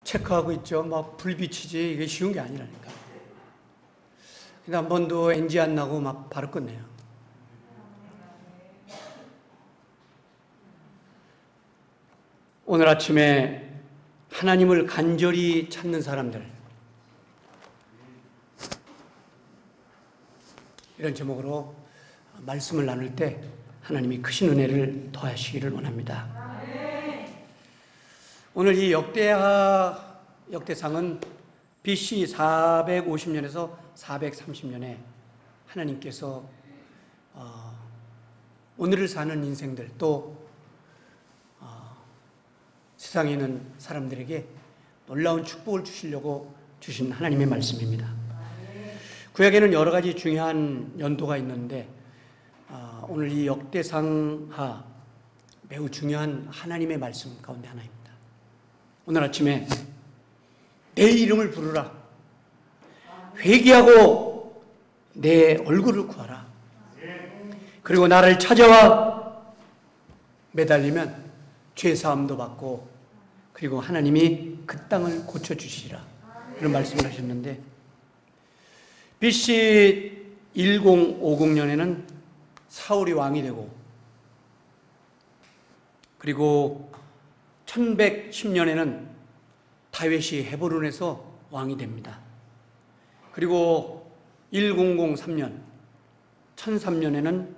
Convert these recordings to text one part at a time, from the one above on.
체크하고 있죠. 막 불비치지 이게 쉬운 게 아니라니까. 근데 한 번도 NG 안 나고 막 바로 끝내요. 오늘 아침에 하나님을 간절히 찾는 사람들, 이런 제목으로 말씀을 나눌 때 하나님이 크신 은혜를 더하시기를 원합니다. 오늘 이 역대상은 BC 450년에서 430년에 하나님께서 오늘을 사는 인생들, 또 세상에 있는 사람들에게 놀라운 축복을 주시려고 주신 하나님의 말씀입니다. 구약에는 여러 가지 중요한 연도가 있는데 오늘 이 역대상하 매우 중요한 하나님의 말씀 가운데 하나입니다. 오늘 아침에 내 이름을 부르라, 회개하고 내 얼굴을 구하라, 그리고 나를 찾아와 매달리면 죄사함도 받고 그리고 하나님이 그 땅을 고쳐주시리라, 그런 말씀을 하셨는데, BC 1050년에는 사울이 왕이 되고, 그리고 1110년에는 다윗이 헤브론에서 왕이 됩니다. 그리고 1003년, 1003년에는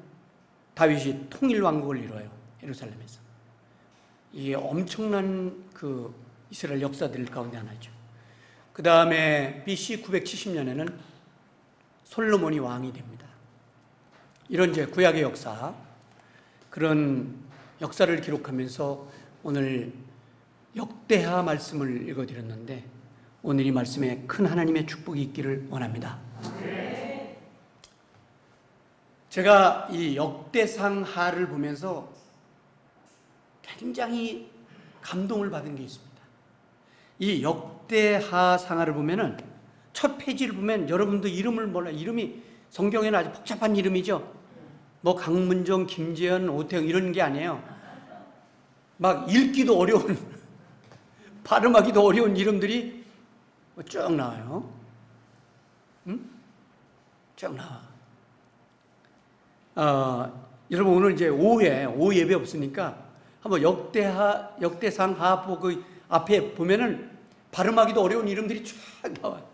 다윗이 통일왕국을 이뤄요. 예루살렘에서. 이게 엄청난 그 이스라엘 역사들 가운데 하나죠. 그 다음에 BC 970년에는 솔로몬이 왕이 됩니다. 이런 이제 구약의 역사, 그런 역사를 기록하면서 오늘 역대하 말씀을 읽어드렸는데, 오늘 이 말씀에 큰 하나님의 축복이 있기를 원합니다. 제가 이 역대상하를 보면서 굉장히 감동을 받은 게 있습니다. 이 역대하상하를 보면은 첫 페이지를 보면 여러분도 이름을 몰라요. 이름이 성경에는 아주 복잡한 이름이죠. 뭐 강문정, 김재현, 오태영 이런 게 아니에요. 막 읽기도 어려운, 발음하기도 어려운 이름들이 쭉 나와요. 쭉 나와. 여러분 오늘 이제 오후 예배 없으니까 한번 역대상하 그 앞에 보면은 발음하기도 어려운 이름들이 쭉 나와요.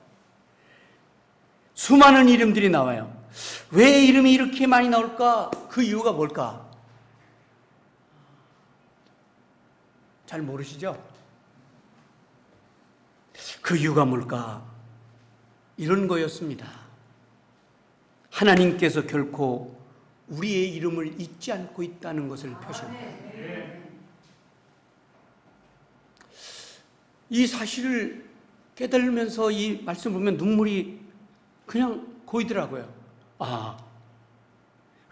수많은 이름들이 나와요. 왜 이름이 이렇게 많이 나올까? 그 이유가 뭘까? 잘 모르시죠? 그 이유가 뭘까? 이런 거였습니다. 하나님께서 결코 우리의 이름을 잊지 않고 있다는 것을 표시합니다. 이 사실을 깨달으면서 이 말씀 보면 눈물이 그냥 고이더라고요.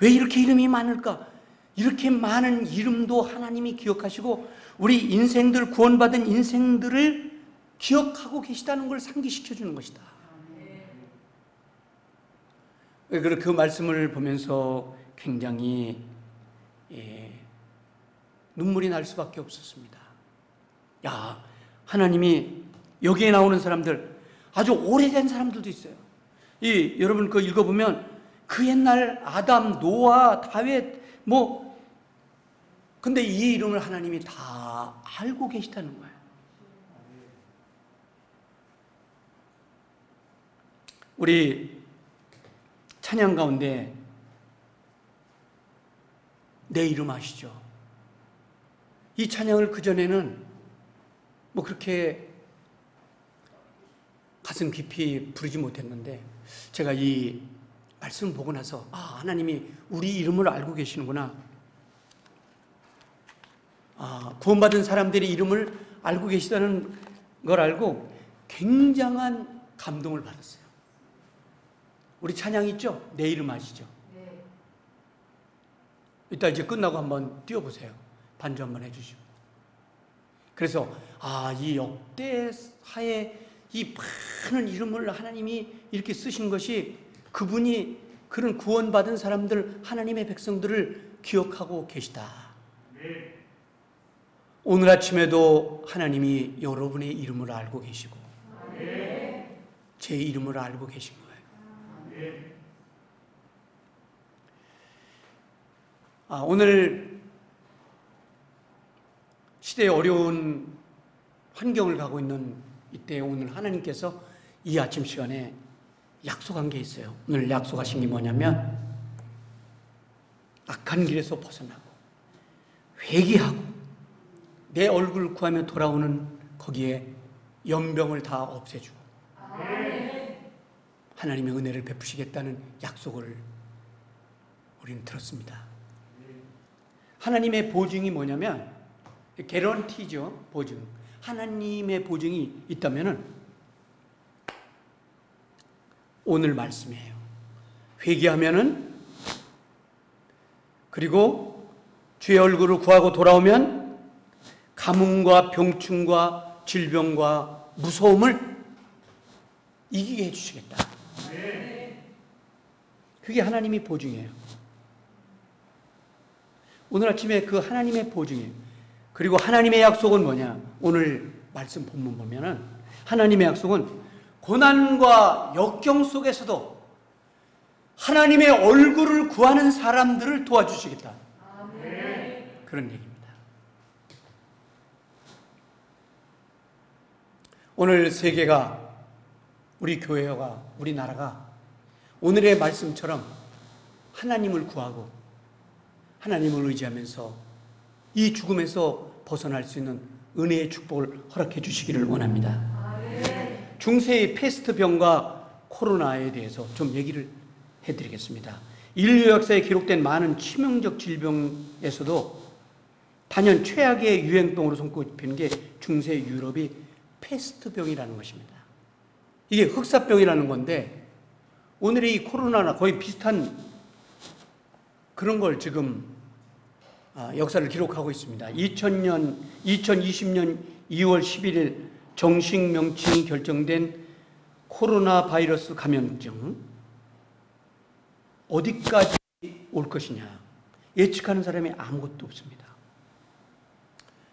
왜 이렇게 이름이 많을까? 이렇게 많은 이름도 하나님이 기억하시고 우리 인생들, 구원받은 인생들을 기억하고 계시다는 걸 상기시켜 주는 것이다. 그 말씀을 보면서 굉장히 눈물이 날 수밖에 없었습니다. 하나님이 여기에 나오는 사람들, 아주 오래된 사람들도 있어요. 여러분 그 읽어보면 그 옛날 아담, 노아, 다윗 근데 이 이름을 하나님이 다 알고 계시다는 거예요. 우리 찬양 가운데 내 이름 아시죠? 이 찬양을 그전에는 그렇게 가슴 깊이 부르지 못했는데, 제가 이 말씀을 보고 나서 하나님이 우리 이름을 알고 계시는구나, 구원받은 사람들의 이름을 알고 계시다는 걸 알고 굉장한 감동을 받았어요. 우리 찬양 있죠? 내 이름 아시죠? 네. 이따 이제 끝나고 한번 띄워보세요. 반주 한번 해주시고. 그래서 이 역대하에 이 많은 이름을 하나님이 이렇게 쓰신 것이 그분이 그런 구원받은 사람들, 하나님의 백성들을 기억하고 계시다. 네. 오늘 아침에도 하나님이 여러분의 이름을 알고 계시고 제 이름을 알고 계신 거예요. 오늘 시대의 어려운 환경을 가고 있는 이때 오늘 하나님께서 이 아침 시간에 약속한 게 있어요. 오늘 약속하신 게 뭐냐면 악한 길에서 벗어나고 회개하고 내 얼굴을 구하며 돌아오는 거기에 연병을 다 없애주고 하나님의 은혜를 베푸시겠다는 약속을 우리는 들었습니다. 하나님의 보증이 뭐냐면 개런티죠. 보증. 하나님의 보증이 있다면은 오늘 말씀이에요. 회개하면은 그리고 주의 얼굴을 구하고 돌아오면 가뭄과 병충과 질병과 무서움을 이기게 해주시겠다. 그게 하나님의 보증이에요. 오늘 아침에 그 하나님의 보증이에요. 그리고 하나님의 약속은 뭐냐? 오늘 말씀 본문 보면은 하나님의 약속은 고난과 역경 속에서도 하나님의 얼굴을 구하는 사람들을 도와주시겠다. 그런 얘기입니다. 오늘 세계가, 우리 교회가, 우리나라가 오늘의 말씀처럼 하나님을 구하고 하나님을 의지하면서 이 죽음에서 벗어날 수 있는 은혜의 축복을 허락해 주시기를 원합니다. 중세의 패스트병과 코로나에 대해서 좀 얘기를 해드리겠습니다. 인류 역사에 기록된 많은 치명적 질병에서도 단연 최악의 유행병으로 손꼽히는 게 중세 유럽이 패스트병이라는 것입니다. 이게 흑사병이라는 건데 오늘의 이 코로나나 거의 비슷한 그런 걸 지금 역사를 기록하고 있습니다. 2020년 2월 11일 정식 명칭이 결정된 코로나 바이러스 감염증 어디까지 올 것이냐 예측하는 사람이 아무것도 없습니다.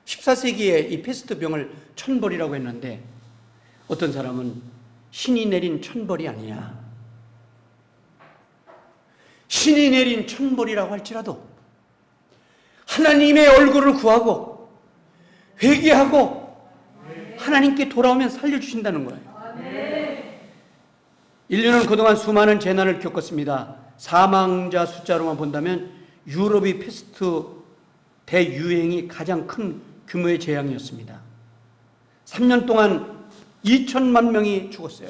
14세기에 이 패스트병을 천벌이라고 했는데 어떤 사람은 신이 내린 천벌이 아니냐, 신이 내린 천벌이라고 할지라도 하나님의 얼굴을 구하고 회개하고 하나님께 돌아오면 살려주신다는 거예요. 인류는 그동안 수많은 재난을 겪었습니다. 사망자 숫자로만 본다면 유럽의 패스트 대유행이 가장 큰 규모의 재앙이었습니다. 3년 동안 2천만 명이 죽었어요.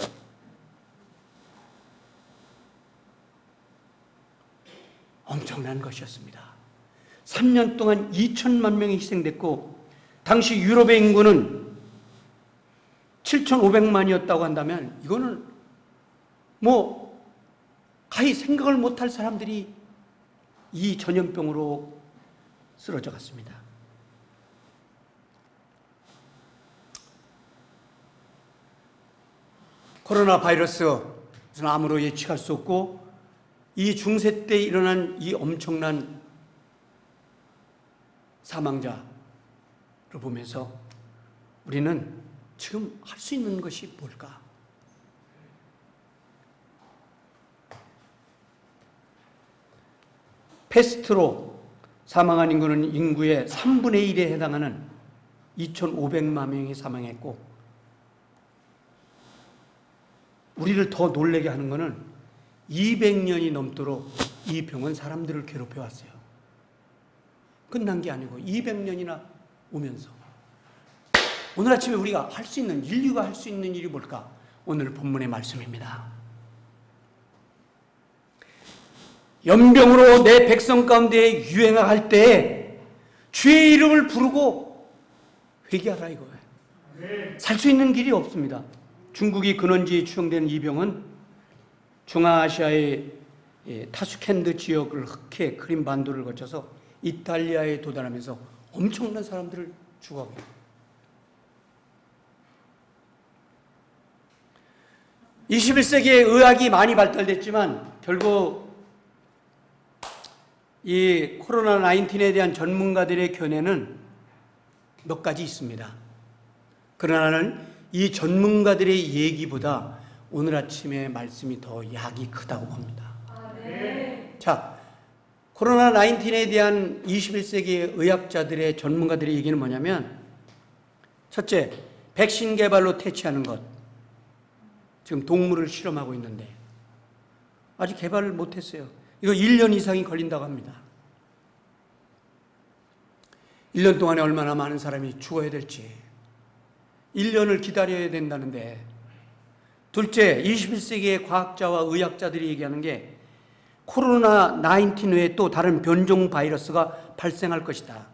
엄청난 것이었습니다. 3년 동안 2천만 명이 희생됐고 당시 유럽의 인구는 7,500만이었다고 한다면 이거는 가히 생각을 못할 사람들이 이 전염병으로 쓰러져 갔습니다. 코로나 바이러스는 아무로 예측할 수 없고 이 중세 때 일어난 이 엄청난 사망자를 보면서 우리는 지금 할 수 있는 것이 뭘까? 패스트로 사망한 인구는 인구의 3분의 1에 해당하는 2,500만 명이 사망했고 우리를 더 놀라게 하는 것은 200년이 넘도록 이 병은 사람들을 괴롭혀 왔어요. 끝난 게 아니고 200년이나 오면서 오늘 아침에 우리가 할 수 있는, 인류가 할 수 있는 일이 뭘까? 오늘 본문의 말씀입니다. 연병으로 내 백성 가운데 유행할 때 주의 이름을 부르고 회개하라 이거예요. 살 수 있는 길이 없습니다. 중국이 근원지에 추정되는 이 병은 중앙아시아의 타슈켄드 지역을 흑해 크림 반도를 거쳐서 이탈리아에 도달하면서 엄청난 사람들을 죽어가고 있습니다. 21세기에 의학이 많이 발달됐지만 결국 이 코로나19에 대한 전문가들의 견해는 몇 가지 있습니다. 그러나는 이 전문가들의 얘기보다 오늘 아침에 말씀이 더 약이 크다고 봅니다. 자, 코로나 19에 대한 21세기 의학자들의 전문가들의 얘기는 뭐냐면, 첫째, 백신 개발로 퇴치하는 것. 지금 동물을 실험하고 있는데 아직 개발을 못했어요. 이거 1년 이상이 걸린다고 합니다. 1년 동안에 얼마나 많은 사람이 죽어야 될지 1년을 기다려야 된다는데, 둘째, 21세기의 과학자와 의학자들이 얘기하는 게 코로나 19 외에 또 다른 변종 바이러스가 발생할 것이다.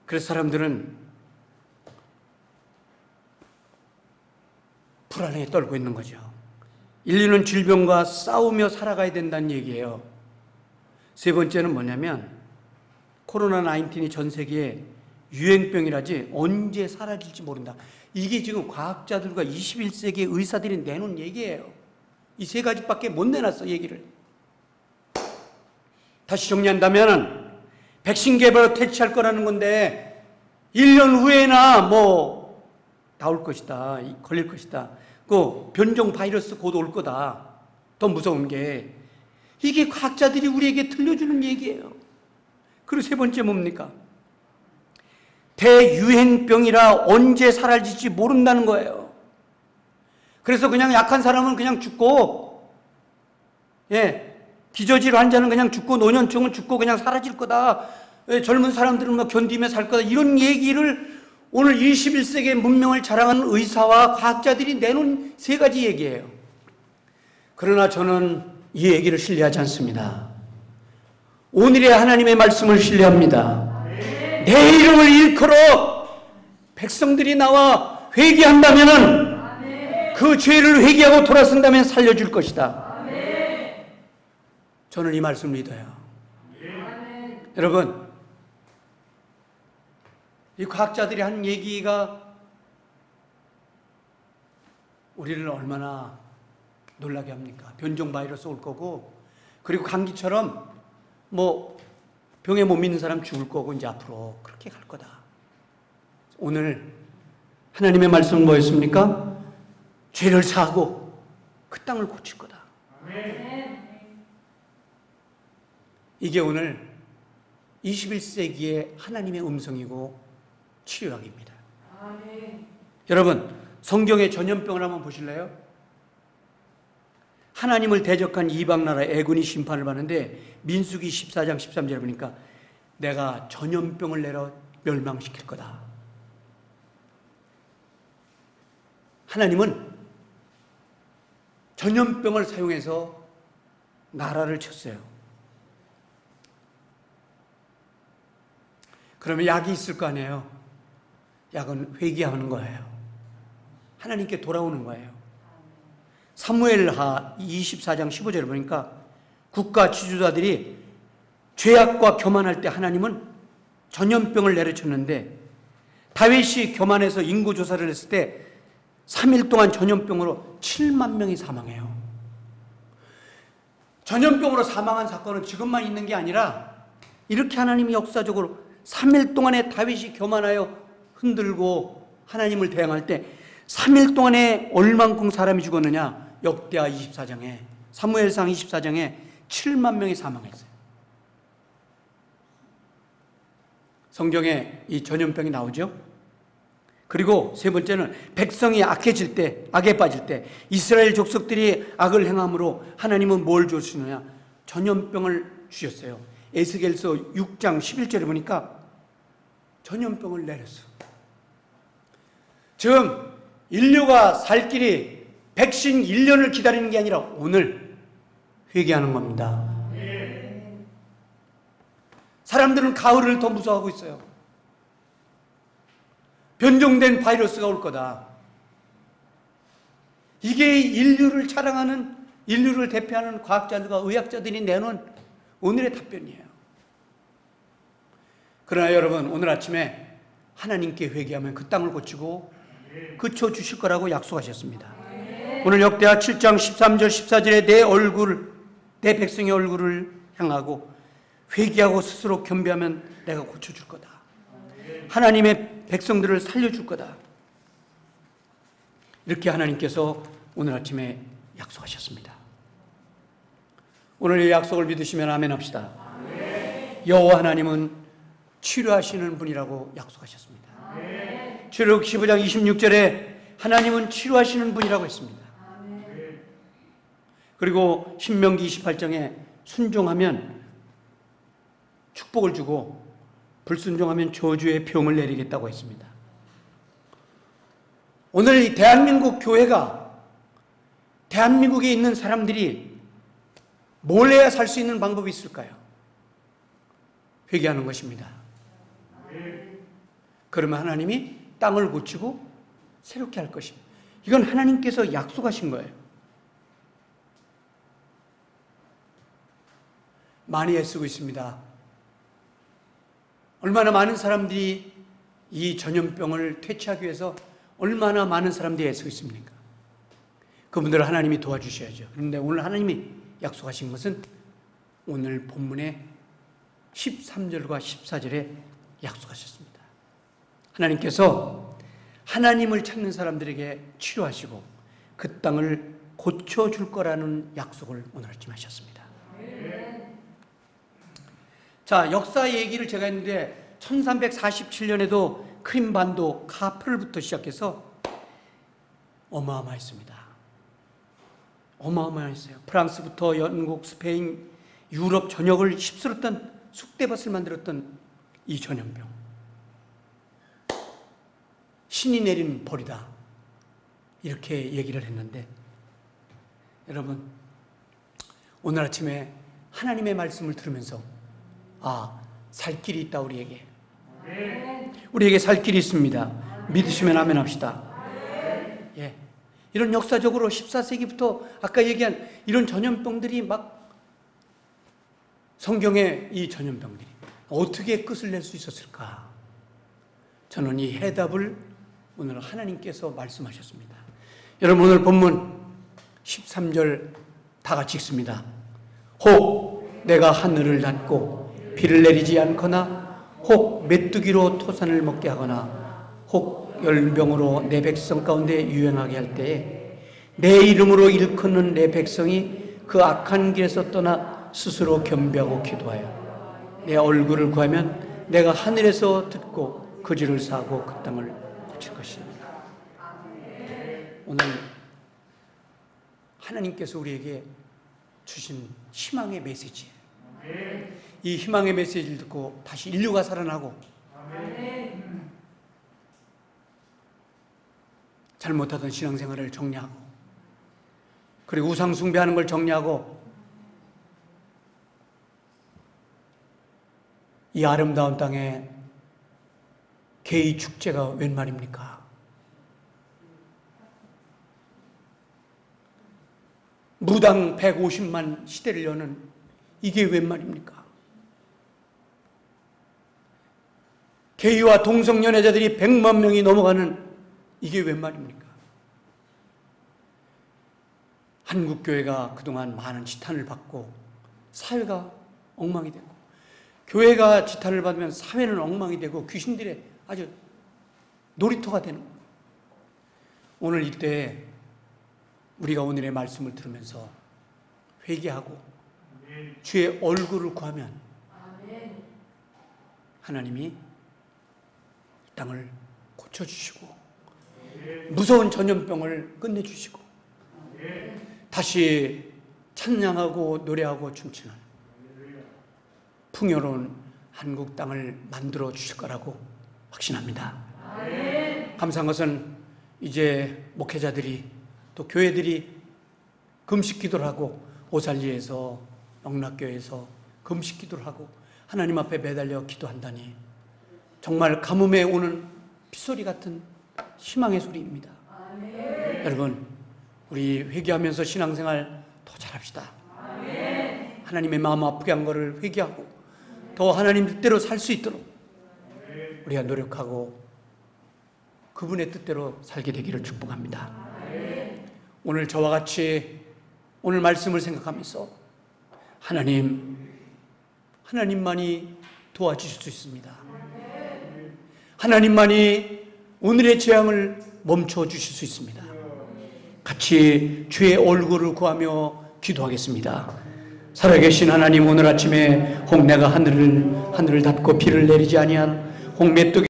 그래서 사람들은 불안에 떨고 있는 거죠. 인류는 질병과 싸우며 살아가야 된다는 얘기예요. 세 번째는 뭐냐면 코로나 19이 전 세계에 유행병이라지 언제 사라질지 모른다. 이게 지금 과학자들과 21세기 의사들이 내놓은 얘기예요. 이 세 가지밖에 못 내놨어, 얘기를. 다시 정리한다면 백신 개발로 퇴치할 거라는 건데 1년 후에나 뭐 나올 것이다, 걸릴 것이다. 그 변종 바이러스 곧 올 거다. 더 무서운 게 이게 과학자들이 우리에게 들려주는 얘기예요. 그리고 세 번째 뭡니까? 대유행병이라 언제 사라질지 모른다는 거예요. 그래서 그냥 약한 사람은 그냥 죽고, 기저질 환자는 그냥 죽고, 노년층은 죽고 그냥 사라질 거다. 젊은 사람들은 뭐 견디며 살 거다. 이런 얘기를 오늘 21세기의 문명을 자랑하는 의사와 과학자들이 내놓은 세 가지 얘기예요. 그러나 저는 이 얘기를 신뢰하지 않습니다. 오늘의 하나님의 말씀을 신뢰합니다. 내 이름을 일컬어 백성들이 나와 회개한다면 그 죄를 회개하고 돌아선다면 살려줄 것이다. 저는 이 말씀을 믿어요. 여러분, 이 과학자들이 한 얘기가 우리를 얼마나 놀라게 합니까? 변종 바이러스 올 거고, 그리고 감기처럼 뭐 병에 못 믿는 사람 죽을 거고, 이제 앞으로 그렇게 갈 거다. 오늘 하나님의 말씀은 뭐였습니까? 죄를 사하고 그 땅을 고칠 거다. 이게 오늘 21세기의 하나님의 음성이고 치료약입니다. 여러분, 성경의 전염병을 한번 보실래요? 하나님을 대적한 이방나라 애군이 심판을 받는데 민수기 14장 13절에 보니까 내가 전염병을 내려 멸망시킬 거다. 하나님은 전염병을 사용해서 나라를 쳤어요. 그러면 약이 있을 거 아니에요? 약은 회개하는 거예요. 하나님께 돌아오는 거예요. 사무엘하 24장 15절을 보니까 국가 지도자들이 죄악과 교만할 때 하나님은 전염병을 내려쳤는데, 다윗이 교만해서 인구조사를 했을 때 3일 동안 전염병으로 7만 명이 사망해요. 전염병으로 사망한 사건은 지금만 있는 게 아니라 이렇게 하나님이 역사적으로 3일 동안에 다윗이 교만하여 흔들고 하나님을 대항할 때 3일 동안에 얼만큼 사람이 죽었느냐? 역대하 24장에, 사무엘상 24장에 7만 명이 사망했어요. 성경에 이 전염병이 나오죠. 그리고 세 번째는 백성이 악해질 때, 악에 빠질 때 이스라엘 족속들이 악을 행함으로 하나님은 뭘 주시느냐? 전염병을 주셨어요. 에스겔서 6장 11절에 보니까 전염병을 내렸어. 지금 인류가 살 길이 백신 1년을 기다리는 게 아니라 오늘 회개하는 겁니다. 사람들은 가을을 더 무서워하고 있어요. 변종된 바이러스가 올 거다. 이게 인류를 자랑하는, 인류를 대표하는 과학자들과 의학자들이 내놓은 오늘의 답변이에요. 그러나 여러분, 오늘 아침에 하나님께 회개하면 그 땅을 고치고 그쳐 주실 거라고 약속하셨습니다. 오늘 역대하 7장 13절 14절에 내 백성의 얼굴을 향하고 회개하고 스스로 겸비하면 내가 고쳐줄 거다. 하나님의 백성들을 살려줄 거다. 이렇게 하나님께서 오늘 아침에 약속하셨습니다. 오늘 이 약속을 믿으시면 아멘 합시다. 여호와 하나님은 치료하시는 분이라고 약속하셨습니다. 출애굽 15장 26절에 하나님은 치료하시는 분이라고 했습니다. 그리고 신명기 28장에 순종하면 축복을 주고 불순종하면 저주의 병을 내리겠다고 했습니다. 오늘 이 대한민국 교회가, 대한민국에 있는 사람들이 뭘 해야 살 수 있는 방법이 있을까요? 회개하는 것입니다. 그러면 하나님이 땅을 고치고 새롭게 할 것입니다. 이건 하나님께서 약속하신 거예요. 많이 애쓰고 있습니다. 얼마나 많은 사람들이 이 전염병을 퇴치하기 위해서 얼마나 많은 사람들이 애쓰고 있습니까? 그분들을 하나님이 도와주셔야죠. 그런데 오늘 하나님이 약속하신 것은 오늘 본문의 13절과 14절에 약속하셨습니다. 하나님께서 하나님을 찾는 사람들에게 치료하시고 그 땅을 고쳐줄 거라는 약속을 오늘 아침에 하셨습니다. 자, 역사 얘기를 제가 했는데 1347년에도 크림반도 카프를부터 시작해서 어마어마했습니다. 어마어마했어요. 프랑스부터 영국, 스페인, 유럽 전역을 휩쓸었던 쑥대밭을 만들었던 이 전염병. 신이 내린 벌이다. 이렇게 얘기를 했는데 여러분, 오늘 아침에 하나님의 말씀을 들으면서 살 길이 있다. 우리에게 살 길이 있습니다. 믿으시면 아멘 합시다. 예. 이런 역사적으로 14세기부터 아까 얘기한 이런 전염병들이 막 성경의 이 전염병들이 어떻게 끝을 낼 수 있었을까? 저는 이 해답을 오늘 하나님께서 말씀하셨습니다. 여러분, 오늘 본문 13절 다 같이 읽습니다. 혹 내가 하늘을 닫고 비를 내리지 않거나 혹 메뚜기로 토산을 먹게 하거나 혹 열병으로 내 백성 가운데 유행하게 할 때에 내 이름으로 일컫는 내 백성이 그 악한 길에서 떠나 스스로 겸비하고 기도하여 내 얼굴을 구하면 내가 하늘에서 듣고 그 죄를 사하고 그 땅을 고칠 것입니다. 오늘 하나님께서 우리에게 주신 희망의 메시지예요. 이 희망의 메시지를 듣고 다시 인류가 살아나고 잘못하던 신앙생활을 정리하고 그리고 우상 숭배하는 걸 정리하고 이 아름다운 땅에 개의 축제가 웬 말입니까? 무당 150만 시대를 여는 이게 웬 말입니까? 게이와 동성연애자들이 100만 명이 넘어가는 이게 웬 말입니까? 한국교회가 그동안 많은 지탄을 받고 사회가 엉망이 되고 교회가 지탄을 받으면 사회는 엉망이 되고 귀신들의 아주 놀이터가 되는 거예요. 오늘 이때 우리가 오늘의 말씀을 들으면서 회개하고 주의 얼굴을 구하면 하나님이 이 땅을 고쳐주시고 무서운 전염병을 끝내주시고 다시 찬양하고 노래하고 춤추는 풍요로운 한국 땅을 만들어 주실 거라고 확신합니다. 감사한 것은 이제 목회자들이 또 교회들이 금식 기도를 하고 오살리에서 영락교회에서 금식 기도를 하고 하나님 앞에 매달려 기도한다니 정말 가뭄에 오는 빗소리 같은 희망의 소리입니다. 여러분, 우리 회개하면서 신앙생활 더 잘합시다. 하나님의 마음 아프게 한 것을 회개하고 더 하나님 뜻대로 살 수 있도록 우리가 노력하고 그분의 뜻대로 살게 되기를 축복합니다. 오늘 저와 같이 오늘 말씀을 생각하면서 하나님, 하나님만이 도와주실 수 있습니다. 하나님만이 오늘의 재앙을 멈춰 주실 수 있습니다. 같이 주의 얼굴을 구하며 기도하겠습니다. 살아계신 하나님, 오늘 아침에 홍내가 하늘을 닫고 비를 내리지 아니한 홍메뚜기